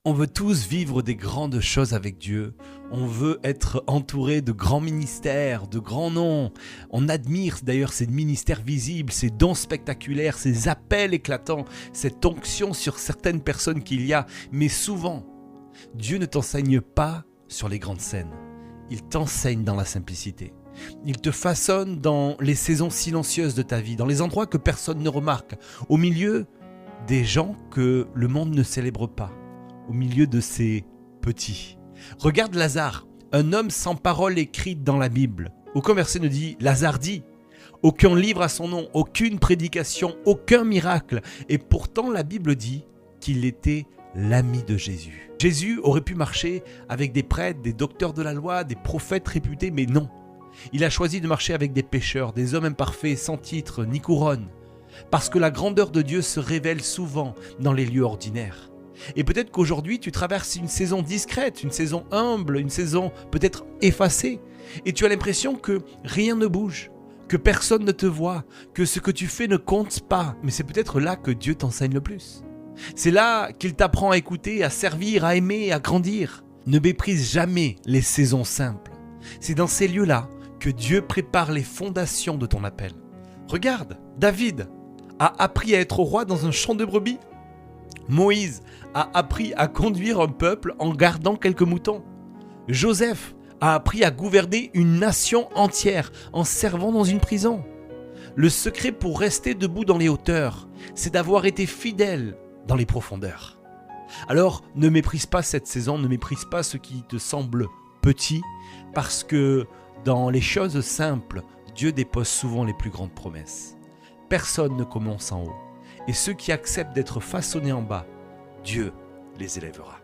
On veut tous vivre des grandes choses avec Dieu. On veut être entouré de grands ministères, de grands noms. On admire d'ailleurs ces ministères visibles, ces dons spectaculaires, ces appels éclatants, cette onction sur certaines personnes qu'il y a. Mais souvent, Dieu ne t'enseigne pas sur les grandes scènes. Il t'enseigne dans la simplicité. Il te façonne dans les saisons silencieuses de ta vie, dans les endroits que personne ne remarque, au milieu des gens que le monde ne célèbre pas. Au milieu de ces petits. Regarde Lazare, un homme sans parole écrite dans la Bible. Aucun verset ne dit « Lazare dit ». Aucun livre à son nom, aucune prédication, aucun miracle. Et pourtant la Bible dit qu'il était l'ami de Jésus. Jésus aurait pu marcher avec des prêtres, des docteurs de la loi, des prophètes réputés, mais non. Il a choisi de marcher avec des pécheurs, des hommes imparfaits, sans titre ni couronne. Parce que la grandeur de Dieu se révèle souvent dans les lieux ordinaires. Et peut-être qu'aujourd'hui, tu traverses une saison discrète, une saison humble, une saison peut-être effacée. Et tu as l'impression que rien ne bouge, que personne ne te voit, que ce que tu fais ne compte pas. Mais c'est peut-être là que Dieu t'enseigne le plus. C'est là qu'il t'apprend à écouter, à servir, à aimer, à grandir. Ne méprise jamais les saisons simples. C'est dans ces lieux-là que Dieu prépare les fondations de ton appel. Regarde, David a appris à être roi dans un champ de brebis. Moïse a appris à conduire un peuple en gardant quelques moutons. Joseph a appris à gouverner une nation entière en servant dans une prison. Le secret pour rester debout dans les hauteurs, c'est d'avoir été fidèle dans les profondeurs. Alors ne méprise pas cette saison, ne méprise pas ce qui te semble petit, parce que dans les choses simples, Dieu dépose souvent les plus grandes promesses. Personne ne commence en haut. Et ceux qui acceptent d'être façonnés en bas, Dieu les élèvera.